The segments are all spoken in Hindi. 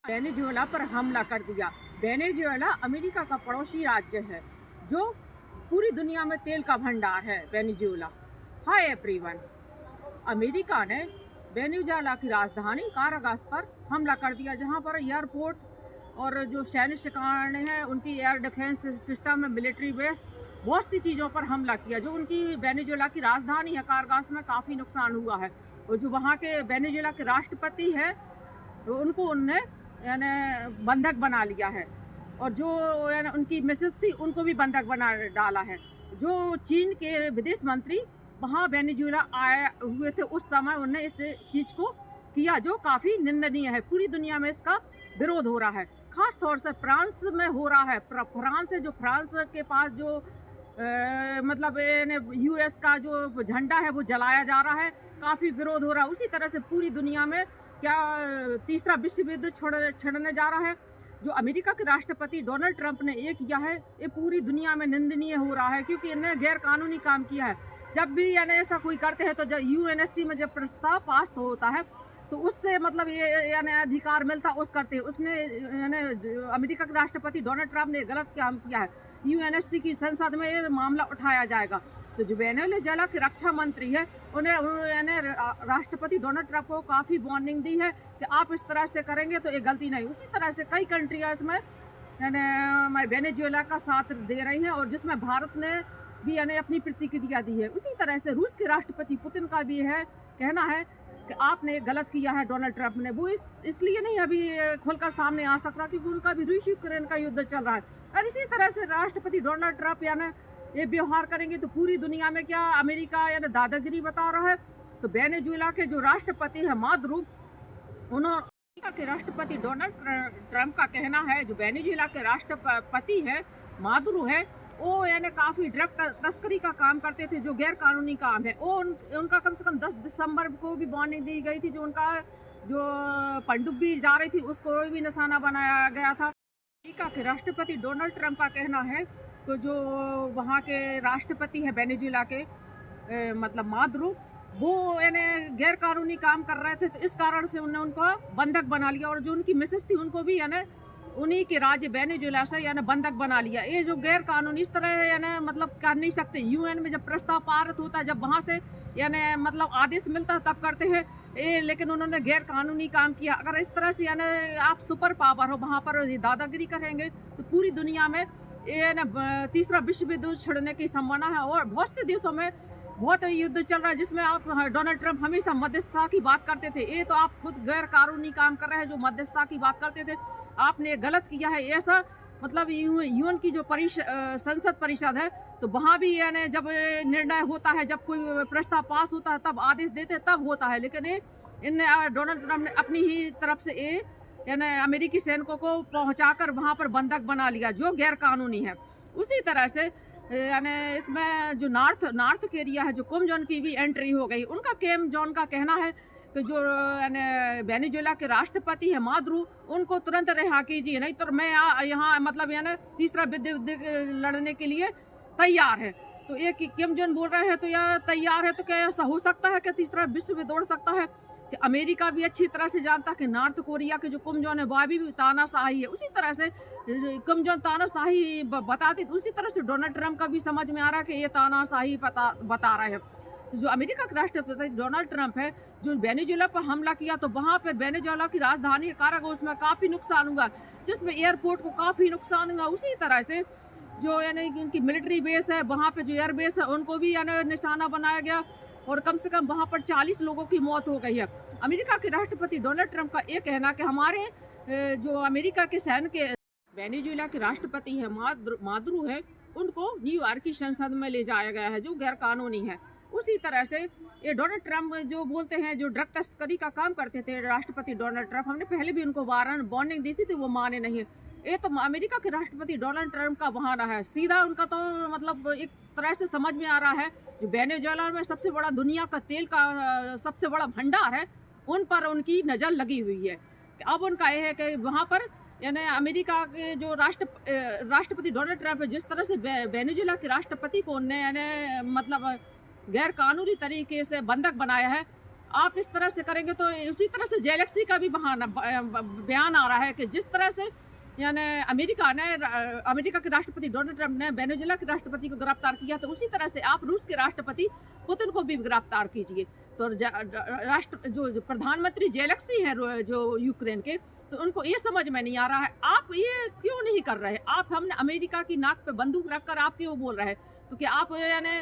वेनेजुएला पर हमला कर दिया। वेनेजुएला अमेरिका का पड़ोसी राज्य है, जो पूरी दुनिया में तेल का भंडार है वेनेजुएला। हाय एवरीवन, अमेरिका ने वेनेजुएला की राजधानी कारागास पर हमला कर दिया, जहां पर एयरपोर्ट और जो सैन्य ठिकाने हैं, उनकी एयर डिफेंस सिस्टम है, मिलिट्री बेस, बहुत सी चीज़ों पर हमला किया। जो उनकी वेनेजुएला की राजधानी है कारागास में काफ़ी नुकसान हुआ है। और जो वहाँ के वेनेजुएला के राष्ट्रपति है, तो उनको उनने यानी बंधक बना लिया है। और जो यानी उनकी मिसेस थी, उनको भी बंधक बना डाला है। जो चीन के विदेश मंत्री वहाँ वेनेजुएला आए हुए थे, उस समय उन्होंने इस चीज़ को किया, जो काफ़ी निंदनीय है। पूरी दुनिया में इसका विरोध हो रहा है, खास तौर से फ्रांस में हो रहा है। फ्रांस है, जो फ्रांस के पास जो मतलब यूएस का जो झंडा है वो जलाया जा रहा है, काफ़ी विरोध हो रहा है। उसी तरह से पूरी दुनिया में क्या तीसरा विश्व युद्ध छिड़ने जा रहा है। जो अमेरिका के राष्ट्रपति डोनाल्ड ट्रंप ने ये किया है, ये पूरी दुनिया में निंदनीय हो रहा है, क्योंकि इन्हें गैर कानूनी काम किया है। जब भी यानी ऐसा कोई करते हैं, तो जब यूएनएससी में जब प्रस्ताव पास होता है, तो उससे मतलब ये यानी अधिकार मिलता उस करते हैं। उसने यानी अमेरिका के राष्ट्रपति डोनाल्ड ट्रंप ने गलत काम किया है। यूएनएससी की संसद में ये मामला उठाया जाएगा। तो जो वेनेजुएला के रक्षा मंत्री है, उन्हें यानी राष्ट्रपति डोनाल्ड ट्रंप को काफ़ी वार्निंग दी है कि आप इस तरह से करेंगे तो ये गलती नहीं। उसी तरह से कई कंट्रियाज में यानी वेनेजुएला का साथ दे रही हैं, और जिसमें भारत ने भी यानी अपनी प्रतिक्रिया दी है। उसी तरह से रूस के राष्ट्रपति पुतिन का भी है कहना है कि आपने गलत किया है डोनाल्ड ट्रंप ने। वो इसलिए नहीं अभी खुलकर सामने आ सकता, क्योंकि उनका भी रूस यूक्रेन का युद्ध चल रहा है। और इसी तरह से राष्ट्रपति डोनाल्ड ट्रंप यानी ये व्यवहार करेंगे तो पूरी दुनिया में क्या अमेरिका यानी दादागिरी बता रहा है। तो वेनेजुएला के जो राष्ट्रपति है मादुरो, अमेरिका के राष्ट्रपति डोनाल्ड ट्रंप का कहना है, जो वेनेजुएला के राष्ट्रपति है मादुरो है, वो यानी काफ़ी ड्रग तस्करी का काम करते थे, जो गैर कानूनी काम है। वो उनका कम से कम 10 दिसंबर को भी वार्निंग दी गई थी। जो उनका जो पनडुब्बी जा रही थी, उसको भी निशाना बनाया गया था। अमेरिका के राष्ट्रपति डोनाल्ड ट्रंप का कहना है तो जो वहाँ के राष्ट्रपति है वेनेजुएला के मतलब मादुरो, वो यानी गैर कानूनी काम कर रहे थे, तो इस कारण से उन्होंने उनको बंधक बना लिया। और जो उनकी मिसेस थी, उनको भी यानी उन्हीं के राज्य वेनेजुएला से यानी बंधक बना लिया। ये जो गैर कानूनी इस तरह यानी मतलब कर नहीं सकते। यूएन में जब प्रस्ताव पारित होता है, जब वहाँ से यानी मतलब आदेश मिलता है, तब करते हैं ये। लेकिन उन्होंने गैर कानूनी काम किया। अगर इस तरह से यानी आप सुपर पावर हो, वहाँ पर दादागिरी करेंगे, तो पूरी दुनिया में ये ना तीसरा विश्व युद्ध छिड़ने की संभावना है। और बहुत से देशों में बहुत युद्ध चल रहा है, जिसमें आप डोनाल्ड ट्रंप हमेशा मध्यस्थता की बात करते थे। ये तो आप खुद गैर कानूनी काम कर रहे हैं, जो मध्यस्थता की बात करते थे। आपने गलत किया है। ऐसा मतलब यूएन की जो संसद परिषद है, तो वहाँ भी यानी जब निर्णय होता है, जब कोई प्रस्ताव पास होता है, तब आदेश देते हैं, तब होता है। लेकिन ये डोनाल्ड ट्रंप ने अपनी ही तरफ से ये यानी अमेरिकी सैनिकों को पहुंचाकर वहां पर बंधक बना लिया, जो गैर कानूनी है। उसी तरह से यानी इसमें जो नॉर्थ कोरिया है, जो किम जोंग की भी एंट्री हो गई। उनका किम जोंग का कहना है कि जो यानी वेनेजुएला के राष्ट्रपति है मादुरो, उनको तुरंत रिहा कीजिए, नहीं तो मैं यहाँ मतलब यानी तीसरा युद्ध लड़ने के लिए तैयार है। तो ये किम जोंग बोल रहे हैं तो यह तैयार है, तो क्या ऐसा हो सकता है कि तीसरा विश्व युद्ध दौड़ सकता है? कि अमेरिका भी अच्छी तरह से जानता कि नॉर्थ कोरिया के जो किम जोंग है, वह भी तानाशाही है। उसी तरह से किम जोंग तानाशाही बताते, तो उसी तरह से डोनाल्ड ट्रंप का भी समझ में आ रहा है कि ये तानाशाही बता रहे हैं। तो जो अमेरिका के राष्ट्रपति डोनाल्ड ट्रंप है, जो वेनेजुएला पर हमला किया, तो वहाँ पर वेनेजुएला की राजधानी कारागास में काफ़ी नुकसान हुआ, जिसमें एयरपोर्ट को काफ़ी नुकसान हुआ। उसी तरह से जो यानी उनकी मिलिट्री बेस है, वहाँ पे जो एयर बेस है, उनको भी यानी निशाना बनाया गया, और कम से कम वहाँ पर 40 लोगों की मौत हो गई है। अमेरिका के राष्ट्रपति डोनाल्ड ट्रंप का ये कहना कि हमारे जो अमेरिका के सैन्य के वेनेजुएला के राष्ट्रपति है मादुरो है, उनको न्यूयॉर्क की संसद में ले जाया गया है, जो गैर कानूनी है। उसी तरह से ये डोनाल्ड ट्रंप जो बोलते हैं, जो ड्रग तस्करी का काम करते थे राष्ट्रपति डोनाल्ड ट्रंप, हमने पहले भी उनको वार्निंग दी थी, वो माने नहीं। ये तो अमेरिका के राष्ट्रपति डोनाल्ड ट्रंप का बहाना है सीधा। उनका तो मतलब एक तरह से समझ में आ रहा है, जो वेनेजुएला में सबसे बड़ा दुनिया का तेल का सबसे बड़ा भंडार है, उन पर उनकी नज़र लगी हुई है। अब उनका यह है कि वहाँ पर यानी अमेरिका के जो राष्ट्रपति डोनाल्ड ट्रंप है, जिस तरह से वेनेजुएला के राष्ट्रपति को उन्हें यानी मतलब गैर कानूनी तरीके से बंधक बनाया है, आप इस तरह से करेंगे तो उसी तरह से गैलेक्सी का भी बयान आ रहा है कि जिस तरह से यानी अमेरिका के राष्ट्रपति डोनाल्ड ट्रंप ने वेनेजुएला के राष्ट्रपति को गिरफ्तार किया, तो उसी तरह से आप रूस के राष्ट्रपति पुतिन को भी गिरफ्तार कीजिए। तो जो प्रधानमंत्री गैलेक्सी है जो यूक्रेन के, तो उनको ये समझ में नहीं आ रहा है आप ये क्यों नहीं कर रहे। आप हमने अमेरिका की नाक पे बंदूक रखकर आप क्यों बोल रहे हैं? तो क्या आप यानी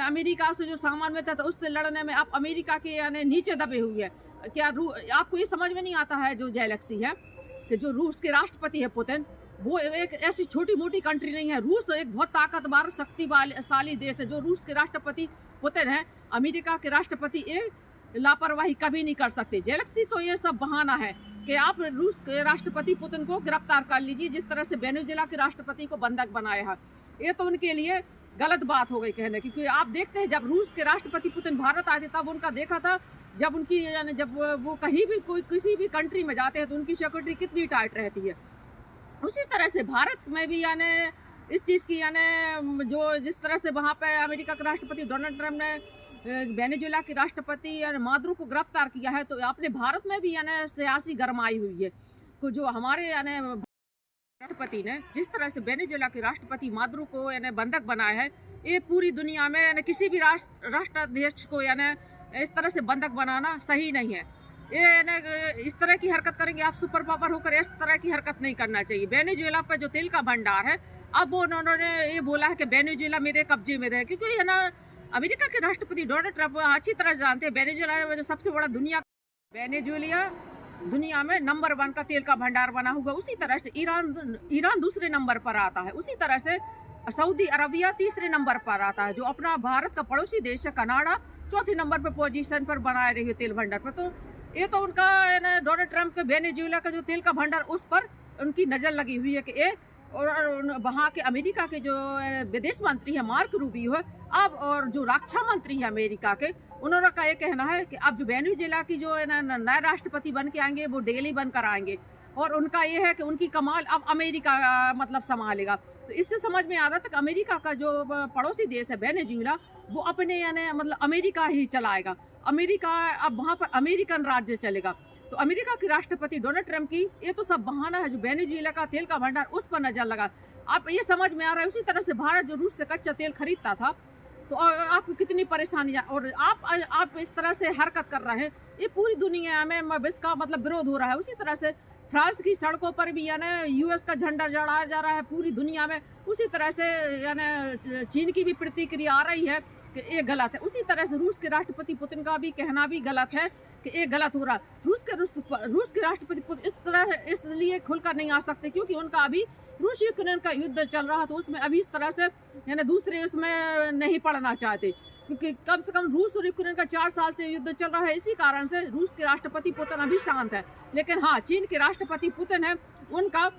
अमेरिका से जो सामान मिलता था उससे लड़ने में आप अमेरिका के यानी नीचे दबे हुए हैं क्या? आपको ये समझ में नहीं आता है जो गैलेक्सी है कि जो रूस के राष्ट्रपति है पुतिन, वो एक ऐसी छोटी मोटी कंट्री नहीं है। रूस तो एक बहुत ताकतवर शक्तिशाली देश है। जो रूस के राष्ट्रपति पुतिन है, अमेरिका के राष्ट्रपति ये लापरवाही कभी नहीं कर सकते। गैलेक्सी तो ये सब बहाना है कि आप रूस के राष्ट्रपति पुतिन को गिरफ्तार कर लीजिए, जिस तरह से वेनेजुएला के राष्ट्रपति को बंधक बनाया है। ये तो उनके लिए गलत बात हो गई कहने की, क्योंकि आप देखते हैं जब रूस के राष्ट्रपति पुतिन भारत आए थे तब उनका देखा था, जब उनकी यानी जब वो कहीं भी कोई किसी भी कंट्री में जाते हैं तो उनकी सिक्योरिटी कितनी टाइट रहती है। उसी तरह से भारत में भी यानी इस चीज़ की यानी जो जिस तरह से वहाँ पे अमेरिका के राष्ट्रपति डोनाल्ड ट्रंप ने वेनेजुएला के राष्ट्रपति यानी मादुरो को गिरफ्तार किया है, तो अपने भारत में भी यानी सियासी गरमाई हुई है। तो जो हमारे यानी राष्ट्रपति ने जिस तरह से वेनेजुएला के राष्ट्रपति मादुरो को यानी बंधक बनाया है, ये पूरी दुनिया में यानी किसी भी राष्ट्राध्यक्ष को यानी इस तरह से बंधक बनाना सही नहीं है। ये यानी इस तरह की हरकत करेंगे आप सुपर पावर होकर, इस तरह की हरकत नहीं करना चाहिए। वेनेजुएला पर जो तेल का भंडार है, अब उन्होंने ये बोला है कि वेनेजुएला मेरे कब्जे में रहे, क्योंकि है ना अमेरिका के राष्ट्रपति डोनाल्ड ट्रंप अच्छी तरह जानते हैं वेनेजुएला में जो सबसे बड़ा वेनेजुएला दुनिया में नंबर 1 का तेल का भंडार बना हुआ। उसी तरह से ईरान दूसरे नंबर पर आता है। उसी तरह से सऊदी अरबिया तीसरे नंबर पर आता है। जो अपना भारत का पड़ोसी देश है कनाडा चौथे नंबर पर पोजीशन पर बनाए रही है तेल भंडार पर। तो ये तो उनका डोनाल्ड ट्रंप के वेनेजुएला का जो तेल का भंडार उस पर उनकी नज़र लगी हुई है कि ये, और वहाँ के अमेरिका के जो विदेश मंत्री है मार्क रूबियो है अब, और जो रक्षा मंत्री है अमेरिका के, उन्होंने का ये कहना है कि अब जो वेनेजुएला की जो नए राष्ट्रपति बन के आएंगे वो डेली बनकर आएंगे, और उनका ये है कि उनकी कमाल अब अमेरिका मतलब संभालेगा। तो इससे समझ में आ रहा था कि अमेरिका का जो पड़ोसी देश है वेनेजुएला, वो अपने यानी मतलब अमेरिका ही चलाएगा। अमेरिका अब वहाँ पर अमेरिकन राज्य चलेगा। तो अमेरिका के राष्ट्रपति डोनाल्ड ट्रंप की ये तो सब बहाना है। जो वेनेजुएला का तेल का भंडार उस पर नजर लगा, आप ये समझ में आ रहा है। उसी तरह से भारत जो रूस से कच्चा तेल खरीदता था, तो आपको कितनी परेशानी, और आप इस तरह से हरकत कर रहे हैं, ये पूरी दुनिया में इसका मतलब विरोध हो रहा है। उसी तरह से फ्रांस की सड़कों पर भी यानी यूएस का झंडा जड़ाया जा रहा है पूरी दुनिया में। उसी तरह से यानी चीन की भी प्रतिक्रिया आ रही है कि ये गलत है। उसी तरह से रूस के राष्ट्रपति पुतिन का भी कहना भी गलत है कि ये गलत हो रहा है। रूस के राष्ट्रपति पुतिन इस तरह इसलिए खुलकर नहीं आ सकते क्योंकि उनका अभी रूस यूक्रेन का युद्ध चल रहा, तो उसमें अभी इस तरह से यानी दूसरे उसमें नहीं पड़ना चाहते, क्योंकि कम से कम रूस और यूक्रेन का 4 साल से युद्ध चल रहा है। इसी कारण से रूस के राष्ट्रपति पुतिन अभी शांत है। लेकिन हाँ, चीन के राष्ट्रपति पुतिन है, उनका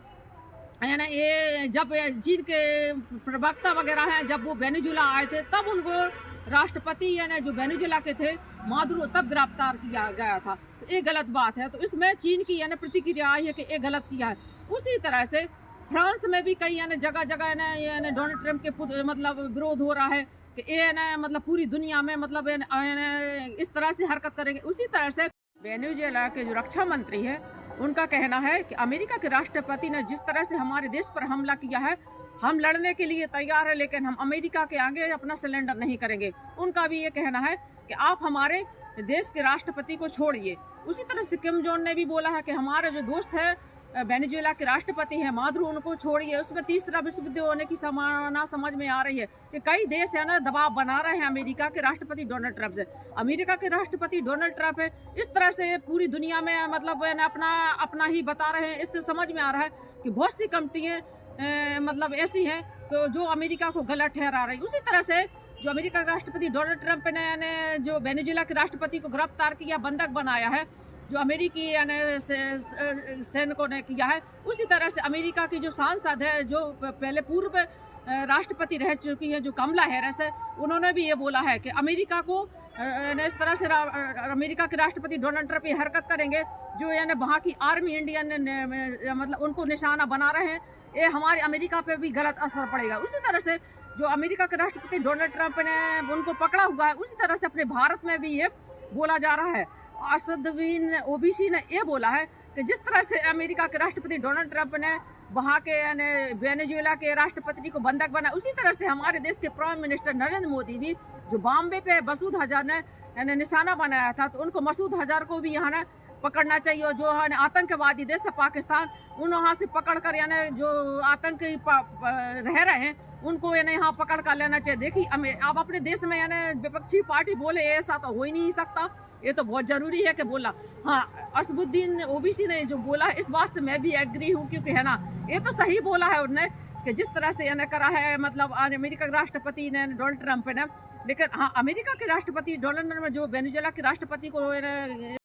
यानी ये जब चीन के प्रवक्ता वगैरह हैं, जब वो वेनेजुएला आए थे तब उनको राष्ट्रपति यानी जो वेनेजुएला के थे मादुरो तब गिरफ्तार किया गया था। तो ये गलत बात है। तो इसमें चीन की यानी प्रतिक्रिया आई है कि ये गलत किया है। उसी तरह से फ्रांस में भी कई यानी जगह जगह यानी डोनाल्ड ट्रंप के मतलब विरोध हो रहा है कि ये ना मतलब पूरी दुनिया में मतलब इस तरह से हरकत करेंगे। उसी तरह से वेनेजुएला के जो रक्षा मंत्री है, उनका कहना है कि अमेरिका के राष्ट्रपति ने जिस तरह से हमारे देश पर हमला किया है, हम लड़ने के लिए तैयार है, लेकिन हम अमेरिका के आगे अपना सिलेंडर नहीं करेंगे। उनका भी ये कहना है कि आप हमारे देश के राष्ट्रपति को छोड़िए। उसी तरह से किम जोंग ने भी बोला है कि हमारे जो दोस्त है वेनेजुएला के राष्ट्रपति हैं मादुरो, उनको छोड़िए। उसमें तीसरा विश्व युद्ध होने की संभावना समझ में आ रही है कि कई देश है ना दबाव बना रहे हैं अमेरिका के राष्ट्रपति डोनाल्ड ट्रंप से। अमेरिका के राष्ट्रपति डोनाल्ड ट्रंप है इस तरह से पूरी दुनिया में मतलब अपना ही बता रहे हैं। इससे समझ में आ रहा है कि बहुत सी कंपनियाँ मतलब ऐसी हैं जो अमेरिका को गलत ठहरा रही। उसी तरह से जो अमेरिका के राष्ट्रपति डोनाल्ड ट्रंप ने जो वेनेजुएला के राष्ट्रपति को गिरफ्तार किया, बंधक बनाया है, जो अमेरिकी यानी सैनिकों ने किया है। उसी तरह से अमेरिका की जो सांसद है, जो पहले पूर्व राष्ट्रपति रह चुकी है, जो कमला हैरिस है, उन्होंने भी ये बोला है कि अमेरिका को इस तरह से अमेरिका के राष्ट्रपति डोनाल्ड ट्रंप ये हरकत करेंगे जो यानी वहाँ की आर्मी इंडियन मतलब उनको निशाना बना रहे हैं, ये हमारे अमेरिका पे भी गलत असर पड़ेगा। उसी तरह से जो अमेरिका के राष्ट्रपति डोनाल्ड ट्रंप ने उनको पकड़ा हुआ है, उसी तरह से अपने भारत में भी ये बोला जा रहा है। असदुद्दीन ओवैसी ने ये बोला है कि जिस तरह से अमेरिका के राष्ट्रपति डोनाल्ड ट्रंप ने वहाँ के यानी वेनेजुएला के राष्ट्रपति को बंधक बनाया, उसी तरह से हमारे देश के प्राइम मिनिस्टर नरेंद्र मोदी भी जो बॉम्बे पे मसूद अजहर ने यानी निशाना बनाया था, तो उनको मसूद अजहर को भी यहाँ ना पकड़ना चाहिए। और जो है आतंकवादी देश है पाकिस्तान, उन वहाँ से पकड़ कर यानी जो आतंकी रह रहे हैं उनको यानी यहाँ पकड़ कर लेना चाहिए। देखिए अब अपने देश में यानी विपक्षी पार्टी बोले ऐसा तो हो ही नहीं सकता, ये तो बहुत ज़रूरी है कि बोला। हाँ, असदुद्दीन ओवैसी ने जो बोला इस बात से मैं भी एग्री हूँ, क्योंकि है ना ये तो सही बोला है उन्होंने कि जिस तरह से यानी करा है मतलब अमेरिका के राष्ट्रपति ने डोनाल्ड ट्रंप ने। लेकिन हाँ, अमेरिका के राष्ट्रपति डोनाल्ड ट्रंप जो वेनेजुएला के राष्ट्रपति को